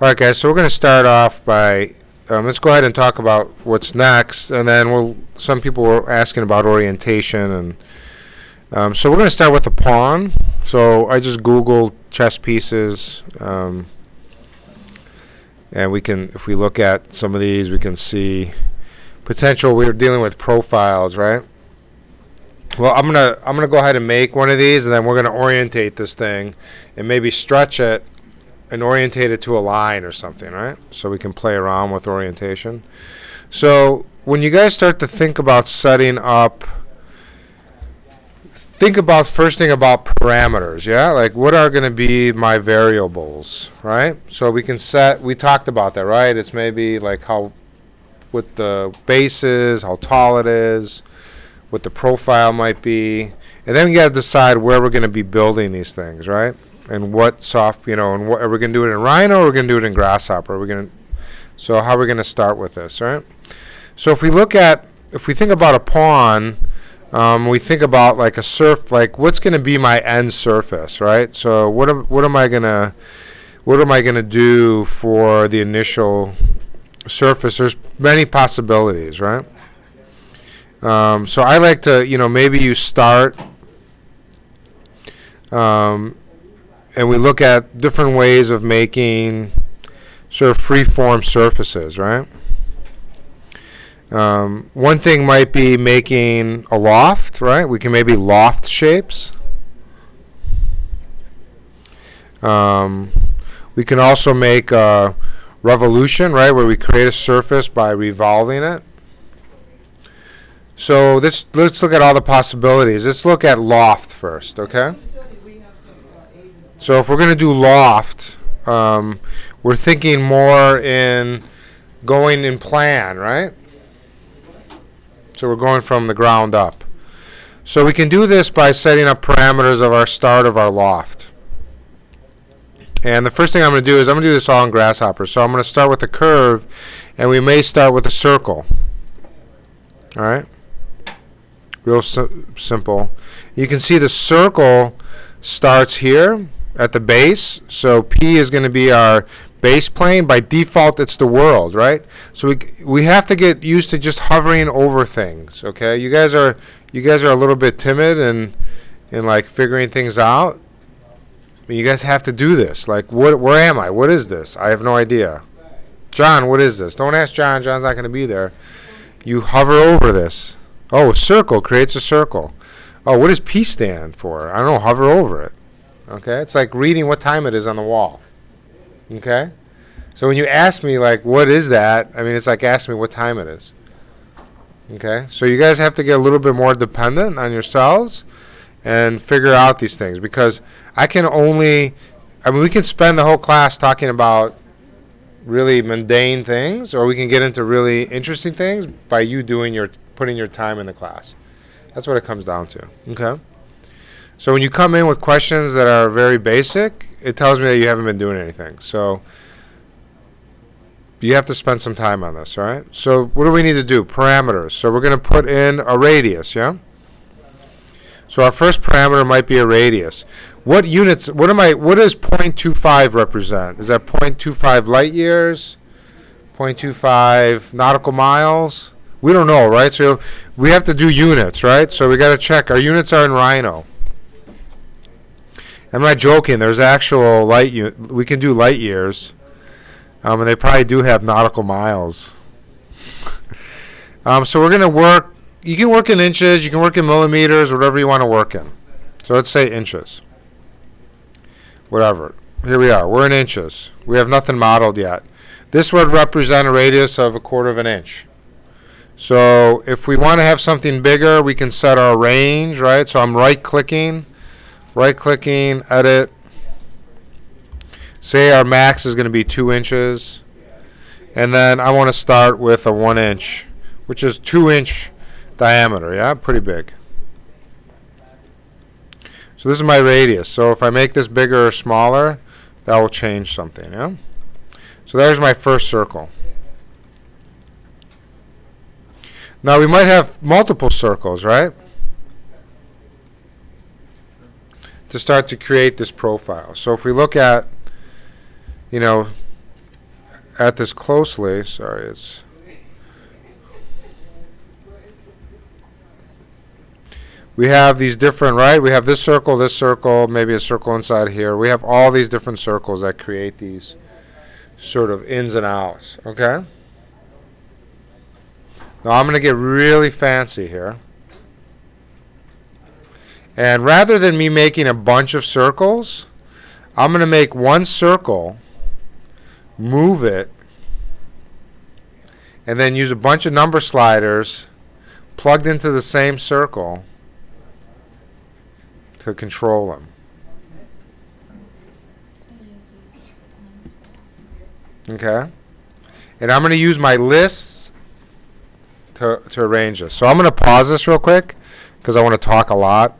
All right, guys. So we're going to start off by let's go ahead and talk about what's next, and then some people were asking about orientation, and so we're going to start with the pawn. So I just Googled chess pieces, and we can, if we look at some of these, we can see potential. We're dealing with profiles, right? Well, I'm gonna go ahead and make one of these, and then we're gonna orientate this thing, and maybe stretch it and orientate it to a line or something, right? So we can play around with orientation. So when you guys start to think about setting up, think about first thing about parameters, yeah? Like what are going to be my variables, right? So we can set, we talked about that, right? It's maybe like how, what the base is, how tall it is, what the profile might be. And then we got to decide where we're going to be building these things, right? And what and what are we going to do it in Rhino, or are we going to do it in Grasshopper? So how are we going to start with this, right? So if we think about a pawn, we think about like like what's going to be my end surface, right? So what am I gonna do for the initial surface? There's many possibilities, right? So I like to, maybe you start, and we look at different ways of making sort of free-form surfaces, right? One thing might be making a loft, right? We can maybe loft shapes. We can also make a revolution, right, where we create a surface by revolving it. So let's look at all the possibilities. Let's look at loft first, okay? So if we're going to do loft, we're thinking more in going in plan, right? So we're going from the ground up. So we can do this by setting up parameters of our start of our loft. And the first thing I'm going to do is I'm going to do this all in Grasshopper. So I'm going to start with a curve, and we may start with a circle. All right? Real simple. You can see the circle starts here at the base. So P is going to be our base plane. By default, it's the world, right? So we have to get used to just hovering over things, okay? You guys are a little bit timid in like figuring things out. You guys have to do this. Like, where am I? What is this? I have no idea. John, what is this? Don't ask John. John's not going to be there. You hover over this. Oh, a circle creates a circle. Oh, what does P stand for? I don't know. Hover over it. Okay? It's like reading what time it is on the wall. Okay? So when you ask me, like, what is that? I mean, it's like asking me what time it is. Okay? So you guys have to get a little bit more dependent on yourselves and figure out these things, because we can spend the whole class talking about really mundane things, or we can get into really interesting things by you putting your time in the class. That's what it comes down to. Okay? So when you come in with questions that are very basic, it tells me that you haven't been doing anything. So you have to spend some time on this, all right? So what do we need to do? Parameters. So we're going to put in a radius, yeah? So our first parameter might be a radius. What units, what does 0.25 represent? Is that 0.25 light years? 0.25 nautical miles? We don't know, right? So we have to do units, right? So we got to check. Our units are in Rhino. I'm not joking. There's actual we can do light years. And they probably do have nautical miles. So we're going to work. You can work in inches, you can work in millimeters, whatever you want to work in. So let's say inches. Whatever. Here we are. We're in inches. We have nothing modeled yet. This would represent a radius of 1/4 of an inch. So if we want to have something bigger, we can set our range, right? So I'm right-clicking, edit. Say our max is going to be 2 inches. And then I want to start with a 1 inch, which is 2-inch diameter, yeah? Pretty big. So this is my radius. So if I make this bigger or smaller, that will change something, yeah? So there's my first circle. Now we might have multiple circles, right? To start to create this profile. So if we look at, at this closely, sorry, we have these different, right? We have this circle, maybe a circle inside here. We have all these different circles that create these sort of ins and outs, okay? Now I'm going to get really fancy here. And rather than me making a bunch of circles, I'm going to make one circle, move it, and then use a bunch of number sliders plugged into the same circle to control them. Okay? And I'm going to use my lists to arrange this. So I'm going to pause this real quick because I want to talk a lot.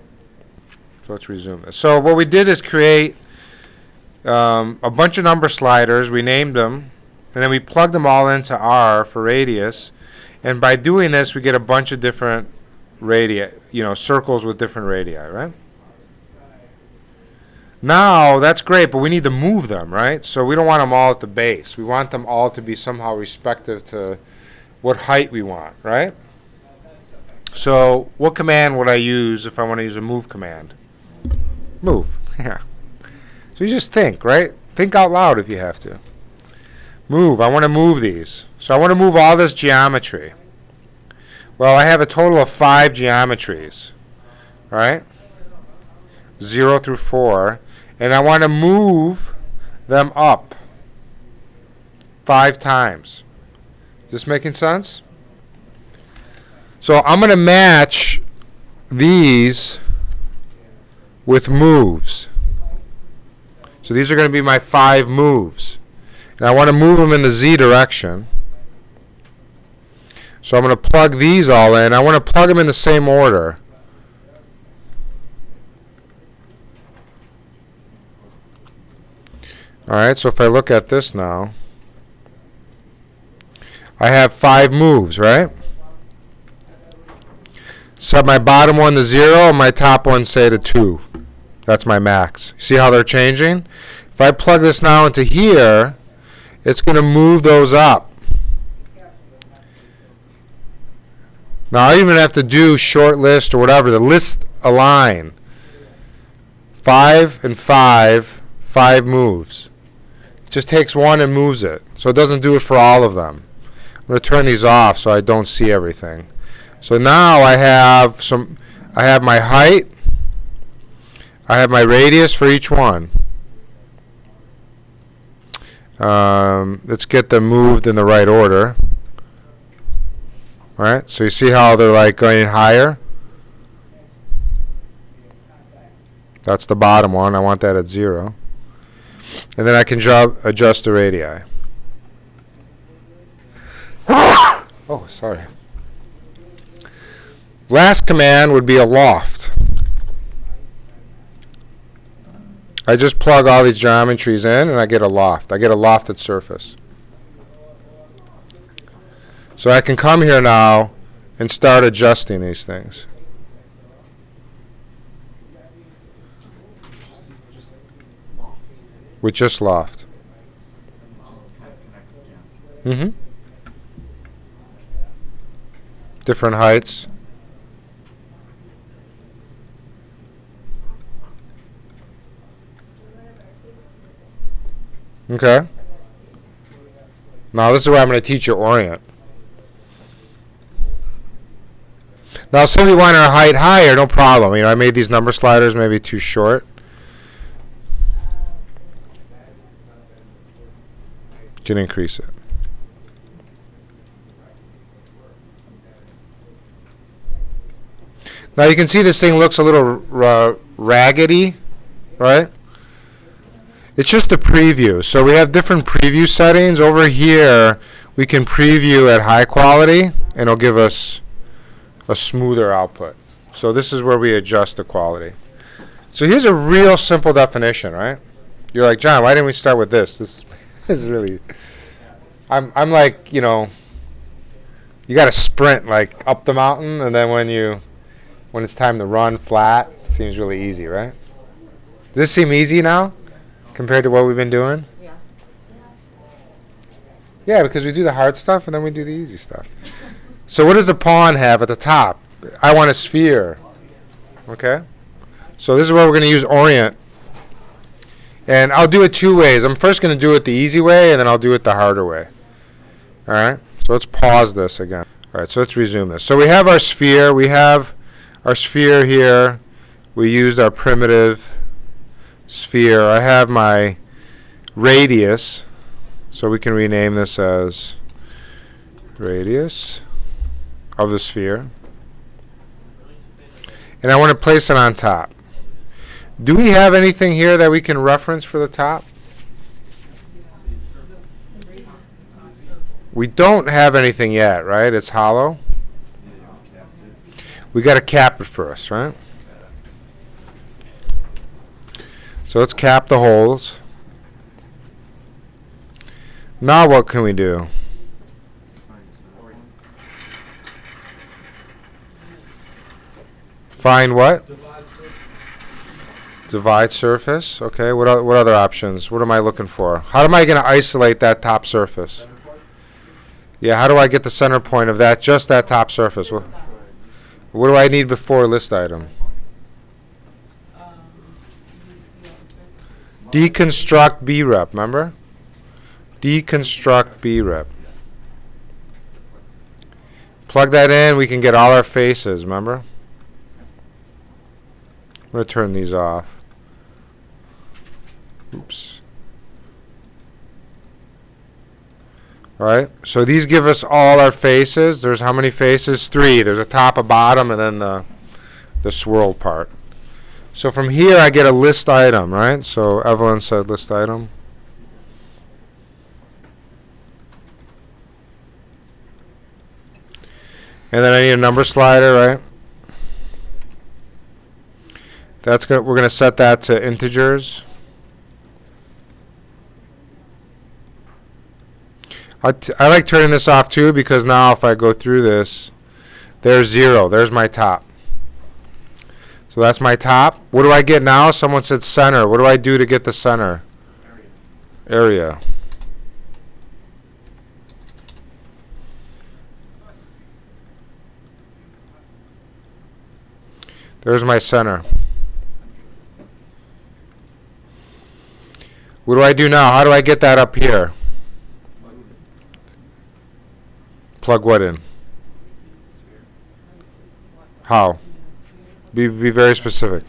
So let's resume this. So what we did is create a bunch of number sliders. We named them, and then we plugged them all into R for radius. And by doing this, we get a bunch of different radii, circles with different radii, right? Now, that's great, but we need to move them, right? So we don't want them all at the base. We want them all to be somehow respective to what height we want, right? So what command would I use if I want to use a move command? Move, yeah. So you just think, right? Think out loud if you have to. Move, I want to move these. So I want to move all this geometry. Well, I have a total of 5 geometries, right? 0 through 4. And I want to move them up 5 times. Is this making sense? So I'm going to match these with moves. So these are going to be my 5 moves. And I want to move them in the Z direction. So I'm going to plug these all in. I want to plug them in the same order. Alright, so if I look at this now, I have 5 moves, right? Set my bottom one to 0 and my top one, say, to 2. That's my max. See how they're changing? If I plug this now into here, it's going to move those up. Now I even have to do short list or whatever, the list align. 5 and 5, 5 moves. It just takes one and moves it. So it doesn't do it for all of them. I'm going to turn these off so I don't see everything. So now I have my height, I have my radius for each one. Let's get them moved in the right order. All right, so you see how they're like going higher? That's the bottom one. I want that at 0. And then I can adjust the radii. Oh, sorry. Last command would be a loft. I just plug all these geometries in and I get a loft. I get a lofted surface. So I can come here now and start adjusting these things. With just loft. Different heights. Okay. Now this is where I'm going to teach you orient. Now say we want our height higher, no problem. I made these number sliders maybe too short. You can increase it. Now you can see this thing looks a little raggedy, right? It's just a preview. So we have different preview settings. Over here, we can preview at high quality, and it'll give us a smoother output. So this is where we adjust the quality. So here's a real simple definition, right? You're like, John, why didn't we start with this? This is really... I'm like, you got to sprint like up the mountain, and then when it's time to run flat, it seems really easy, right? Does this seem easy now compared to what we've been doing? Yeah. Yeah, because we do the hard stuff and then we do the easy stuff. So what does the pawn have at the top? I want a sphere. Okay? So this is where we're going to use orient. And I'll do it two ways. I'm first going to do it the easy way, and then I'll do it the harder way. All right? So let's pause this again. All right, so let's resume this. So we have our sphere. We have our sphere here. We used our primitive sphere. I have my radius. So we can rename this as radius of the sphere. And I want to place it on top. Do we have anything here that we can reference for the top? We don't have anything yet, right? It's hollow. We got to cap it first, right? So let's cap the holes. Now what can we do? Find what? Divide surface. Okay. What other options? What am I looking for? How am I going to isolate that top surface? Yeah. How do I get the center point of that? Just that top surface. What do I need before list item? Deconstruct brep. Remember? Deconstruct brep. Plug that in. We can get all our faces. Remember? I'm going to turn these off. Oops. All right. So these give us all our faces. There's how many faces? 3. There's a top, a bottom, and then the swirl part. So from here I get a list item, right? So Evelyn said list item. And then I need a number slider, right? That's good. We're going to set that to integers. I like turning this off too, because now if I go through this, there's 0. There's my top. So that's my top. What do I get now? Someone said center. What do I do to get the center? Area. There's my center. What do I do now? How do I get that up here? Plug what in? How? Be very specific.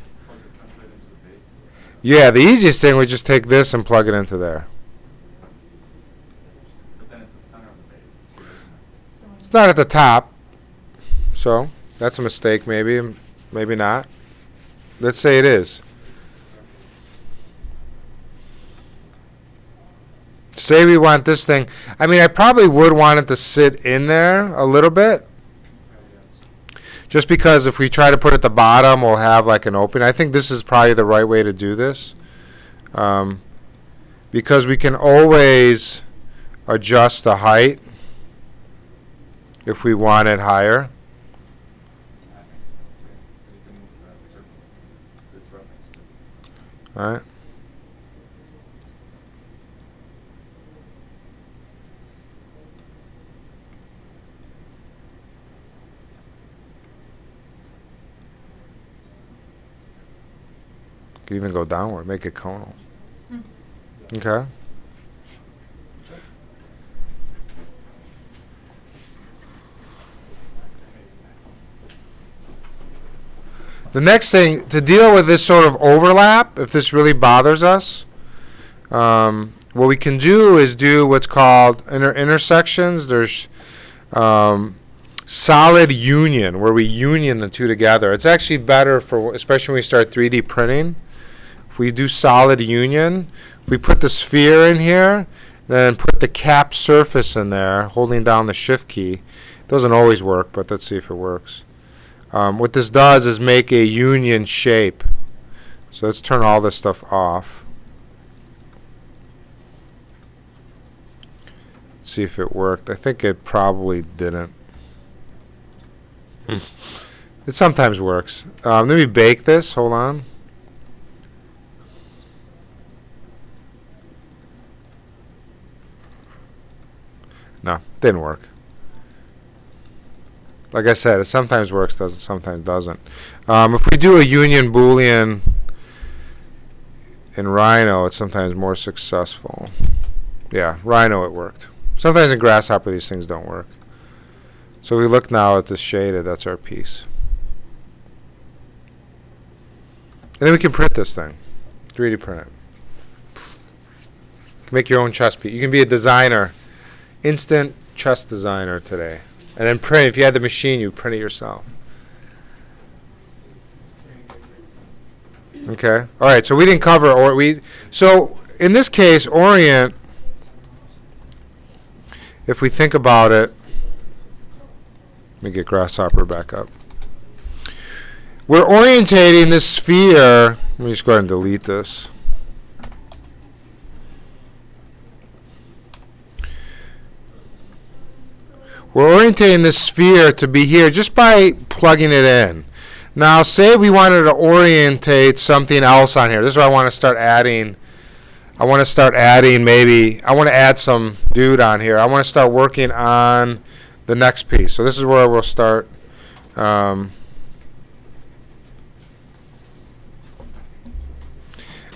Yeah, the easiest thing would just take this and plug it into there. It's not at the top, so that's a mistake. Maybe not. Let's say it is. Say we want this thing. I mean, I probably would want it to sit in there a little bit. Just because if we try to put it at the bottom, we'll have like an opening. I think this is probably the right way to do this. Because we can always adjust the height if we want it higher. All right. Could even go downward, make it conal. Okay. The next thing, to deal with this sort of overlap, if this really bothers us, what we can do is do what's called intersections. There's solid union, where we union the two together. It's actually better for, especially when we start 3D printing. If we do solid union, if we put the sphere in here, then put the cap surface in there, holding down the shift key. It doesn't always work, but let's see if it works. What this does is make a union shape. So let's turn all this stuff off. Let's see if it worked. I think it probably didn't. It sometimes works. Let me bake this. Hold on. No, didn't work. Like I said, it sometimes works, sometimes doesn't. If we do a union Boolean in Rhino, it's sometimes more successful. Yeah, Rhino it worked. Sometimes in Grasshopper these things don't work. So we look now at this shaded, that's our piece. And then we can print this thing. 3D print it. You can make your own chess piece. You can be a designer. Instant chess designer today. And then print. If you had the machine, you print it yourself. Okay. All right. So we didn't cover So in this case, orient. If we think about it, let me get Grasshopper back up. We're orientating this sphere. Let me just go ahead and delete this. We're orientating this sphere to be here just by plugging it in. Now, say we wanted to orientate something else on here. This is what I want to start adding. I want to add some dude on here. I want to start working on the next piece. So this is where we'll start. I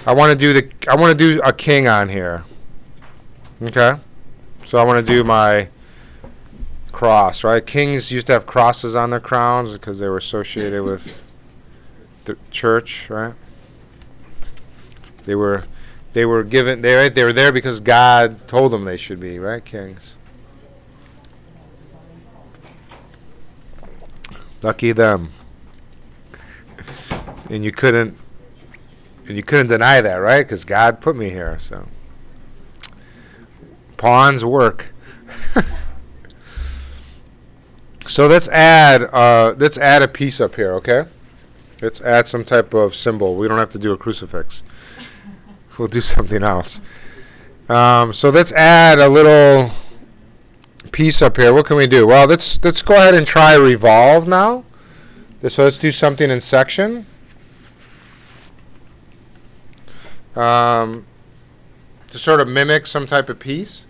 want to do a king on here. Okay? So I want to do my cross, right? Kings used to have crosses on their crowns because they were associated with the church, right? They were given they were there because God told them they should be, right? Kings. Lucky them. And you couldn't deny that, right? Because God put me here. So pawns work. So let's add a piece up here, okay? Let's add some type of symbol. We don't have to do a crucifix. We'll do something else. So let's add a little piece up here. What can we do? Well, let's go ahead and try revolve now. So let's do something in section. To sort of mimic some type of piece.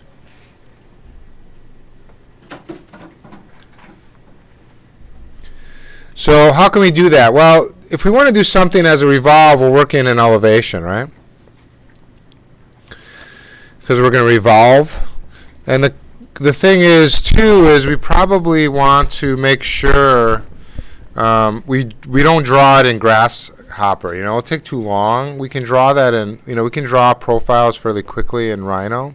So how can we do that? Well, if we want to do something as a revolve, we're working in elevation, right? Because we're going to revolve. And the thing is, too, is we probably want to make sure we don't draw it in Grasshopper. It'll take too long. We can draw that in, we can draw profiles fairly quickly in Rhino.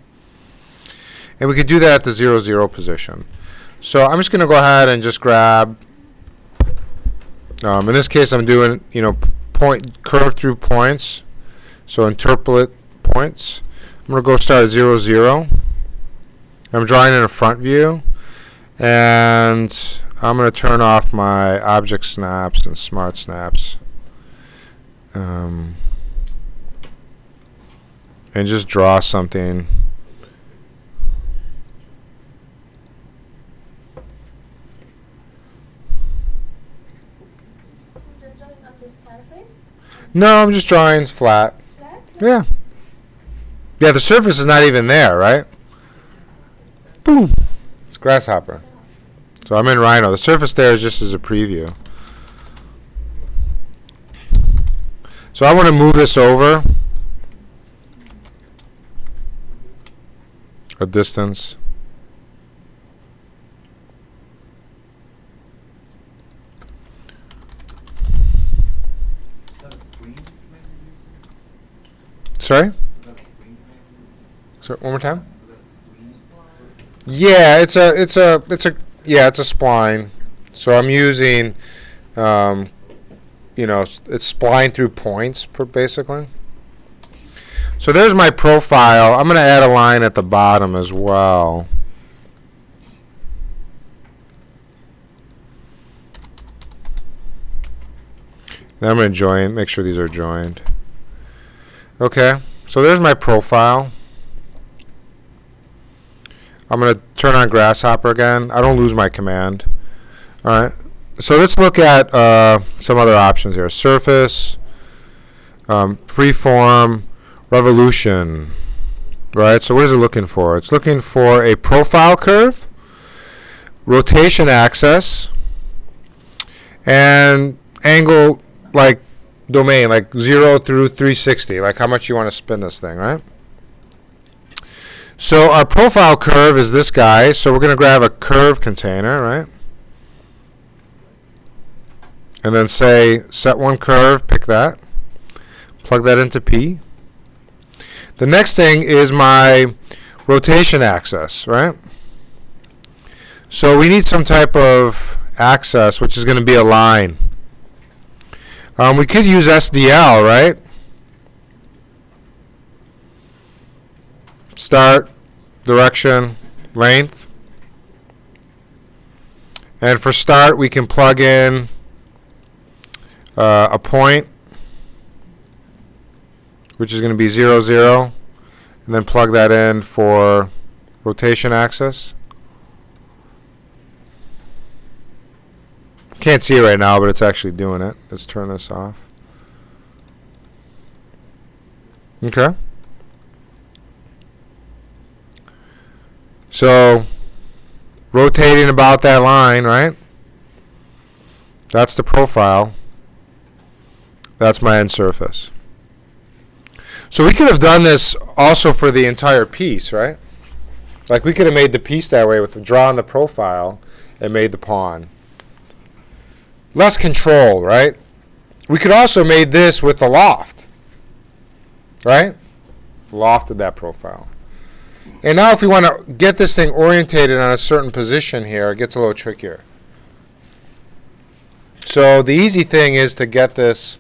And we could do that at the 0, 0 position. So I'm just going to go ahead and just grab, in this case I'm doing, curve through points. So interpolate points. I'm going to go start at 0, 0. I'm drawing in a front view. And I'm going to turn off my object snaps and smart snaps. And just draw something. Just drawing on the surface? No, I'm just drawing flat. Flat? Yeah. Yeah, the surface is not even there, right? Boom. It's Grasshopper. So I'm in Rhino. The surface there is just as a preview. So I want to move this over a distance. Sorry? Sorry, one more time? Yeah, it's a spline. So I'm using it's spline through points basically. So there's my profile. I'm going to add a line at the bottom as well. Then I'm going to make sure these are joined. Okay, so there's my profile. I'm going to turn on Grasshopper again. I don't lose my command. All right. So let's look at some other options here. Surface, freeform, revolution. right? So what is it looking for? It's looking for a profile curve, rotation axis, and angle like domain, like 0 through 360, like how much you want to spin this thing, right? So our profile curve is this guy, so we're going to grab a curve container, right? And then say set one curve, pick that, plug that into P. The next thing is my rotation axis, right? So we need some type of axis, which is going to be a line. We could use SDL, right? Start, direction, length. And for start, we can plug in a point, which is going to be 0, 0, and then plug that in for rotation axis. Can't see it right now, but it's actually doing it. Let's turn this off. Okay. So rotating about that line, right? That's the profile. That's my end surface. So we could have done this also for the entire piece, right? Like we could have made the piece that way with drawing the profile and made the pawn. Less control, right? We could also made this with the loft, right? Lofted that profile. And now if we want to get this thing orientated on a certain position here, it gets a little trickier. So the easy thing is to get this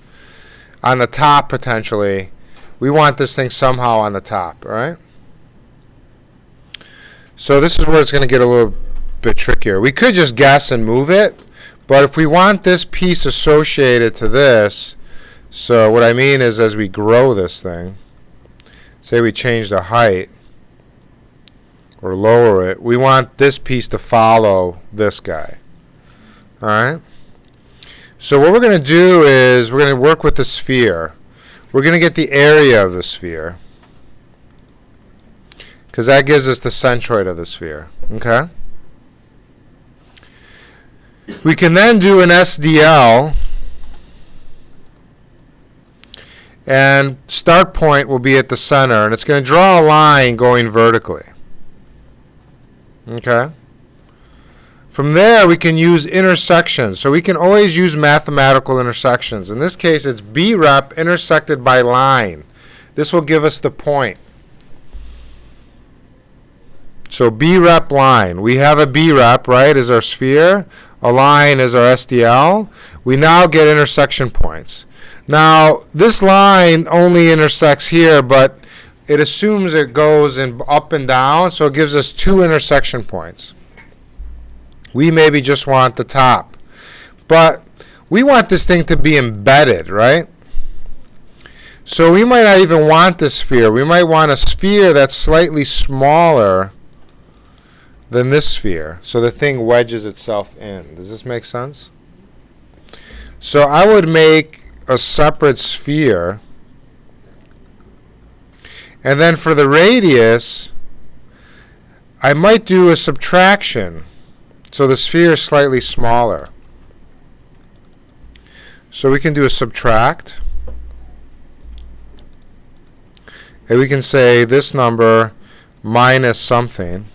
on the top potentially. We want this thing somehow on the top, all right? So this is where it's going to get a little bit trickier. We could just guess and move it, but if we want this piece associated to this, so what I mean is as we grow this thing, say we change the height or lower it, we want this piece to follow this guy, all right? So what we're going to do is we're going to work with the sphere. We're going to get the area of the sphere because that gives us the centroid of the sphere. Okay. We can then do an SDL, and start point will be at the center, and it's going to draw a line going vertically. Okay. From there, we can use intersections. So we can always use mathematical intersections. In this case, it's B rep intersected by line. This will give us the point. So B rep line. We have a B rep, right, is our sphere. A line is our SDL. We now get intersection points. Now, this line only intersects here, but it assumes it goes in up and down, so it gives us 2 intersection points. We maybe just want the top. But we want this thing to be embedded, right? So we might not even want this sphere. We might want a sphere that's slightly smaller than this sphere. So the thing wedges itself in. Does this make sense? So I would make a separate sphere. And then for the radius, I might do a subtraction. So the sphere is slightly smaller. So we can do a subtract. And we can say this number minus something.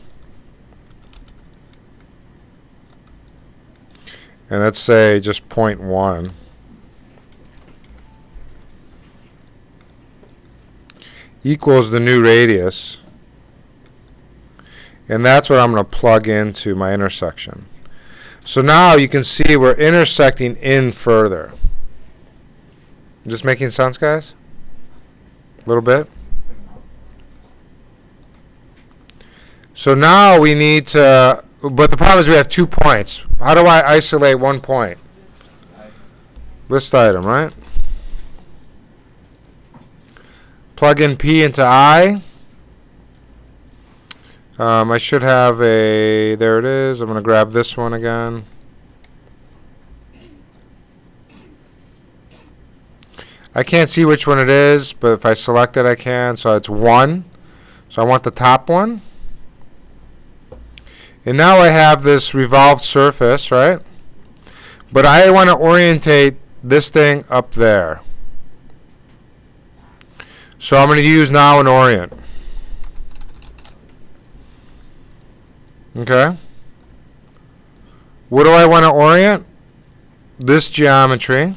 And let's say just 0.1. Equals the new radius. And that's what I'm going to plug into my intersection. So now you can see we're intersecting in further. Is this making sense, guys? A little bit? So now we need to, but the problem is we have 2 points. How do I isolate 1 point? List item, right? Plug in P into I. I should have a, there it is. I'm going to grab this one again. I can't see which one it is, but if I select it, I can. So it's 1 So I want the top one. And now I have this revolved surface, right? But I want to orientate this thing up there. So I'm going to use now an orient. Okay? What do I want to orient? This geometry.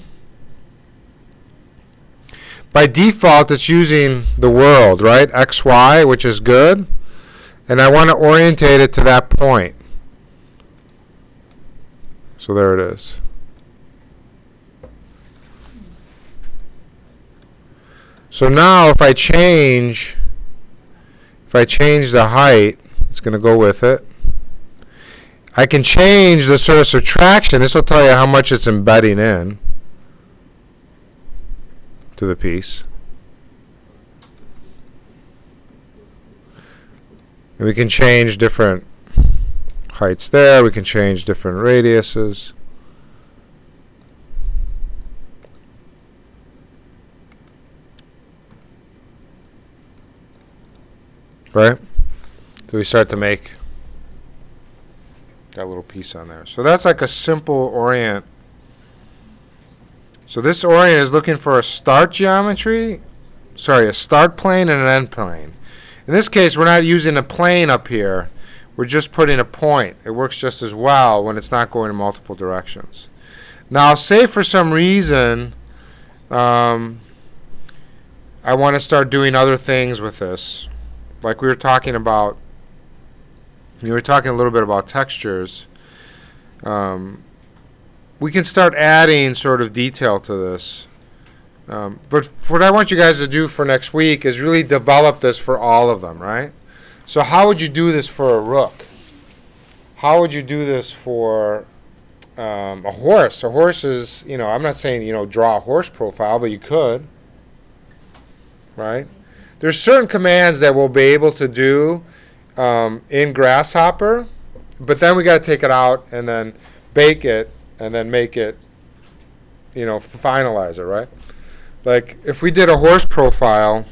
By default, it's using the world, right? XY, which is good. And I want to orientate it to that point. So there it is. So now if I change the height, it's going to go with it. I can change the source of traction. This will tell you how much it's embedding in to the piece. And we can change different heights there. We can change different radiuses. Right? So we start to make that little piece on there. So that's like a simple orient. So this orient is looking for a start geometry, a start plane and an end plane. In this case, we're not using a plane up here. We're just putting a point. It works just as well when it's not going in multiple directions. Now, say for some reason I want to start doing other things with this. Like we were talking about, you were talking a little bit about textures. We can start adding sort of detail to this. But what I want you guys to do for next week is really develop this for all of them, right? So how would you do this for a rook? How would you do this for a horse? A horse is, I'm not saying, draw a horse profile, but you could, right? There's certain commands that we'll be able to do in Grasshopper, but then we got to take it out and then bake it and then make it, finalize it, right? Like if we did a horse profile,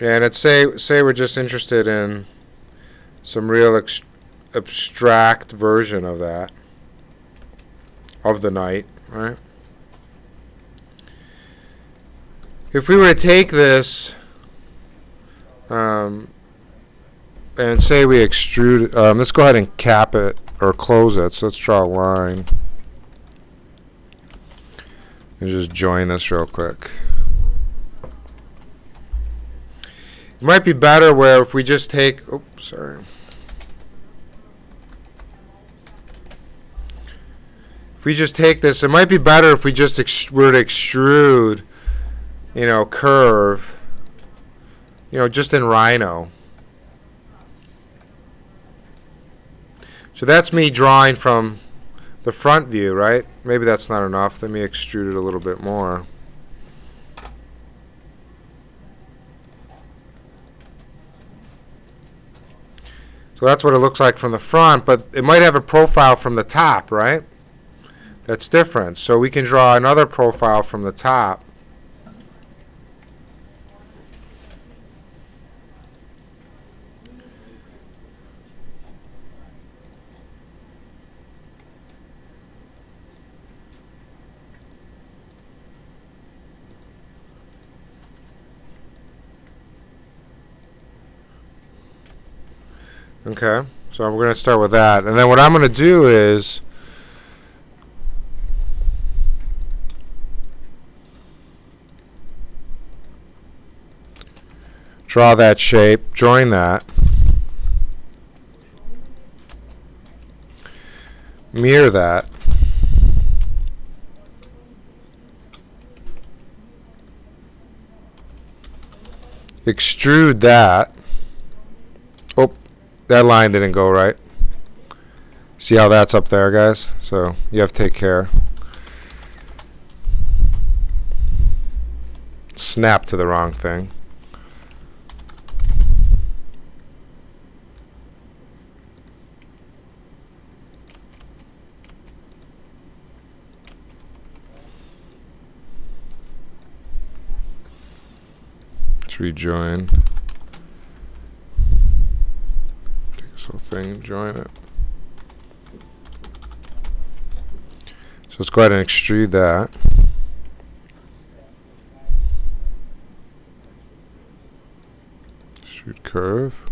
and it's say we're just interested in some real abstract version of that, of the knight, right? If we were to take this and say we extrude, let's go ahead and cap it or close it. So let's draw a line and just join this real quick. It might be better where if we just take, if we just take this, it might be better if we just were to extrude, curve, just in Rhino. So that's me drawing from the front view, right? Maybe that's not enough. Let me extrude it a little bit more. So that's what it looks like from the front, but it might have a profile from the top, right? That's different. So we can draw another profile from the top. Okay, so we're going to start with that. And then what I'm going to do is draw that shape, join that, mirror that, extrude that. Oh, that line didn't go right. See how that's up there, guys? So you have to take care. Snap to the wrong thing. Let's rejoin. Take this whole thing and join it. So let's go ahead and extrude that. Extrude curve.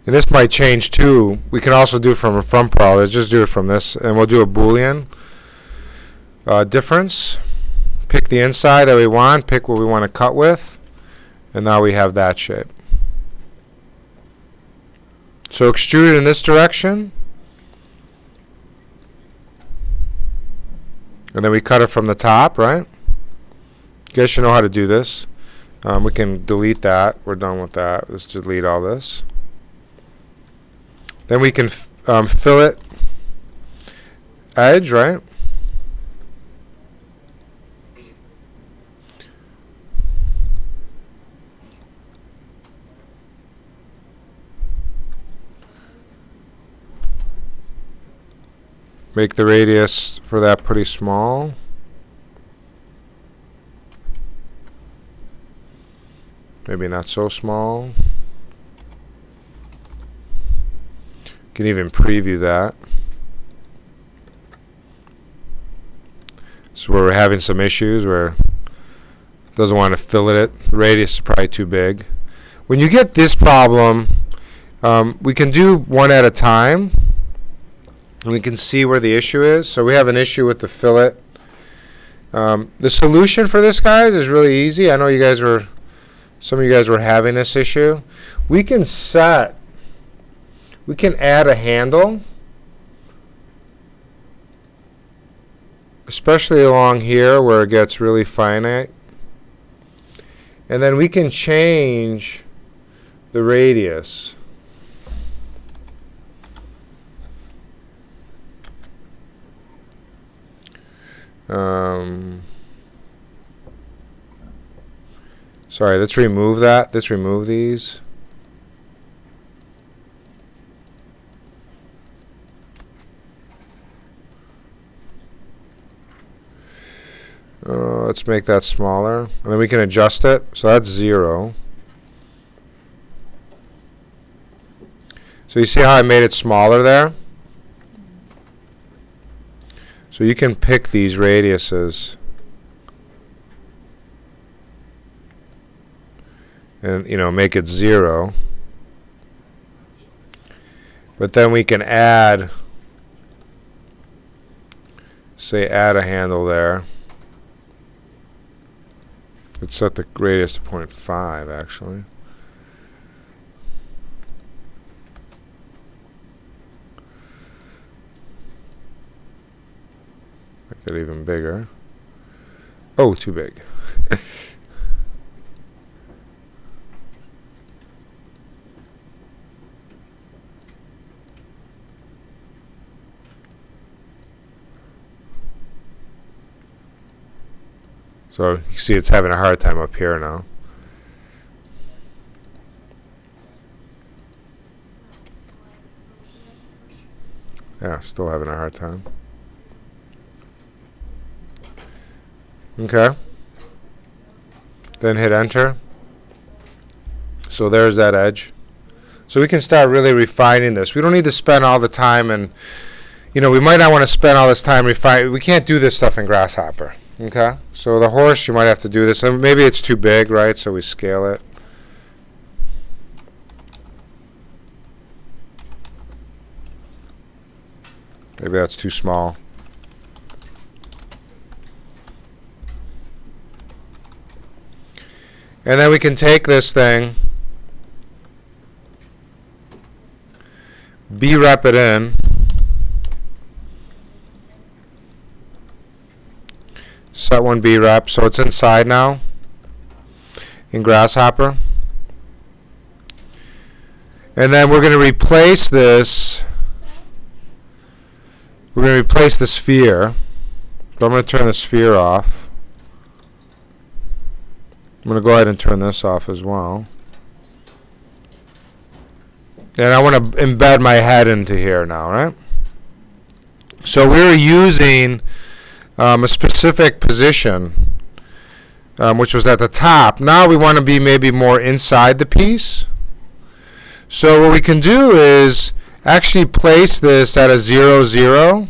And this might change too. We can also do it from a front part. Let's just do it from this, and we'll do a Boolean difference. Pick the inside that we want, pick what we want to cut with, and now we have that shape. So extrude it in this direction, and then we cut it from the top, right? You guys should know how to do this. We can delete that. We're done with that. Let's delete all this. Then we can fillet edge, right? Make the radius for that pretty small. Maybe not so small. You can even preview that. So where we're having some issues where it doesn't want to fillet it. The radius is probably too big. When you get this problem, we can do one at a time. And we can see where the issue is. So we have an issue with the fillet. The solution for this, guys, is really easy. I know you guys were, some of you guys were having this issue. We can add a handle, especially along here where it gets really finite. And then we can change the radius. Sorry, let's remove that. Let's remove these. Let's make that smaller. And then we can adjust it. So that's 0. So you see how I made it smaller there? So you can pick these radiuses. And, you know, make it 0. But then we can add, say, add a handle there. Let's set the radius to 0.5, actually. Make that even bigger. Oh, too big. So you see it's having a hard time up here now. Yeah, still having a hard time. Okay. Then hit enter. So there's that edge. So we can start really refining this. We don't need to spend all the time, and you know, we might not want to spend all this time refining. We can't do this stuff in Grasshopper. Okay, so the horse, you might have to do this, and maybe it's too big, right? So we scale it. Maybe that's too small. And then we can take this thing, B-rep it in. Set one B-rep, so it's inside now in Grasshopper. And then we're going to replace this. We're going to replace the sphere. So I'm going to turn the sphere off. I'm going to go ahead and turn this off as well. And I want to embed my head into here now, right? So we were using a specific position, which was at the top. Now we want to be maybe more inside the piece. So what we can do is actually place this at a 0, 0.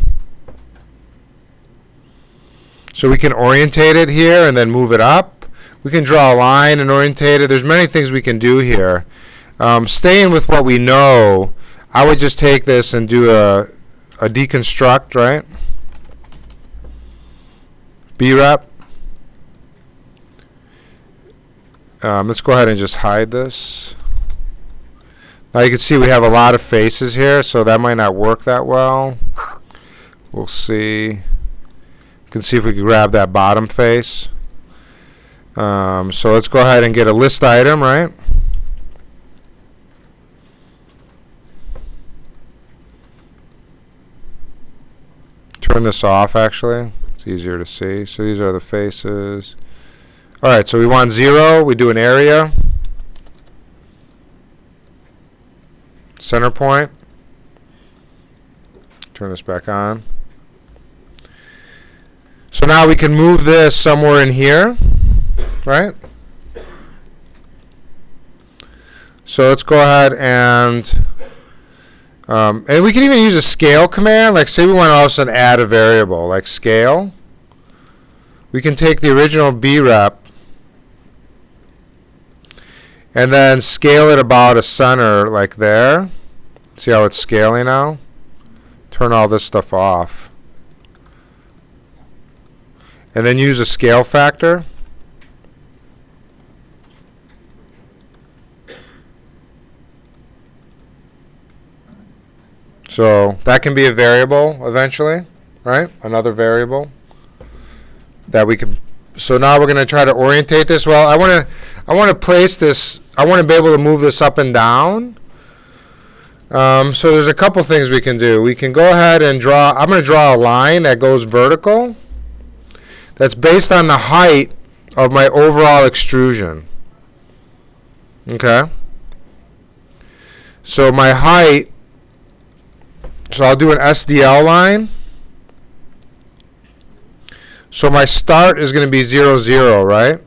So we can orientate it here and then move it up. We can draw a line and orientate it. There's many things we can do here. Staying with what we know, I would just take this and do a deconstruct, right? B-rep. Let's go ahead and just hide this. Now you can see we have a lot of faces here, so that might not work that well. We'll see. You can see if we can grab that bottom face. So let's go ahead and get a list item, right? Turn this off, actually. It's easier to see. So these are the faces. All right, so we want 0. We do an area. Center point. Turn this back on. So now we can move this somewhere in here, right? So let's go ahead and we can even use a scale command. Like say we want to all of a sudden add a variable, like scale. We can take the original B-rep and then scale it about a center like there. See how it's scaling now? Turn all this stuff off. And then use a scale factor. So that can be a variable eventually, right? Another variable that we can. So now we're going to try to orientate this. Well, I want to place this. I want to be able to move this up and down. So there's a couple things we can do. We can go ahead and draw. I'm going to draw a line that goes vertical. That's based on the height of my overall extrusion. Okay. So my height. So I'll do an SDL line. So my start is going to be 0, 0, right?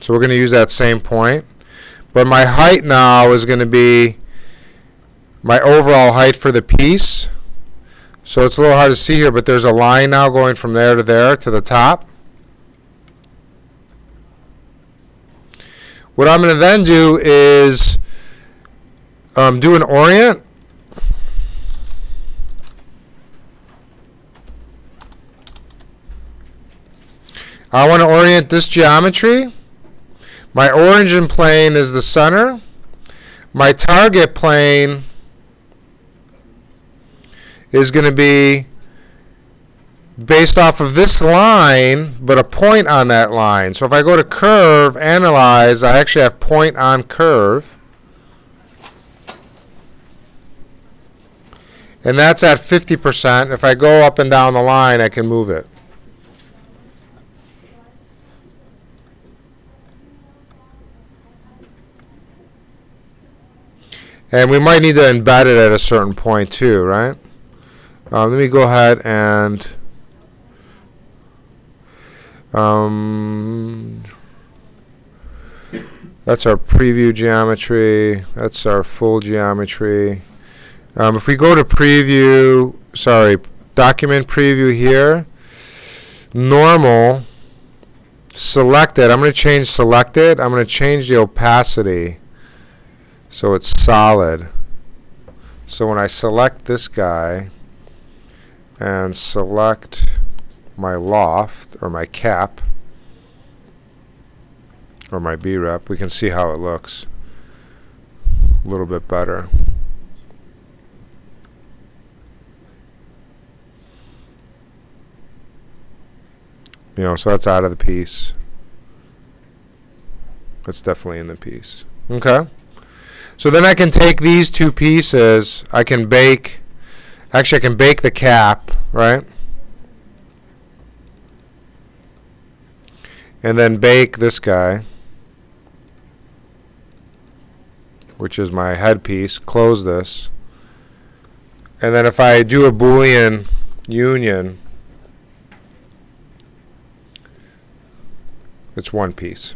So we're going to use that same point. But my height now is going to be my overall height for the piece. So it's a little hard to see here, but there's a line now going from there to the top. What I'm going to then do is do an orient. I want to orient this geometry. My origin plane is the center. My target plane is going to be based off of this line, but a point on that line. So if I go to curve, analyze, I actually have point on curve. And that's at 50%. If I go up and down the line, I can move it. And we might need to embed it at a certain point too, right? Let me go ahead and that's our preview geometry. That's our full geometry. If we go to preview, document preview here, normal, selected. I'm going to change selected. I'm going to change the opacity so it's solid. So when I select this guy and select my loft or my cap or my B-rep, we can see how it looks a little bit better. You know, so that's out of the piece. That's definitely in the piece. Okay. So then I can take these two pieces. I can bake. Actually, I can bake the cap, right? And then bake this guy. which is my headpiece, close this. And then if I do a Boolean union, it's one piece.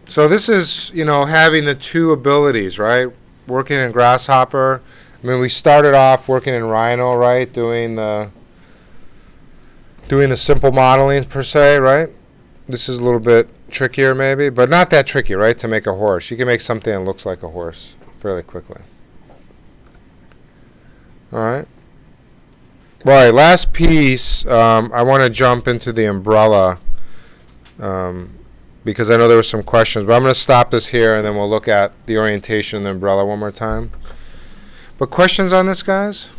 So this is, having the two abilities, right? Working in Grasshopper. I mean, we started off working in Rhino, right? Doing the simple modeling per se, right? This is a little bit trickier maybe, but not that tricky, right? To make a horse. You can make something that looks like a horse fairly quickly. All right. All right, last piece, I want to jump into the umbrella because I know there were some questions, but I'm going to stop this here and then we'll look at the orientation of the umbrella one more time. But questions on this, guys?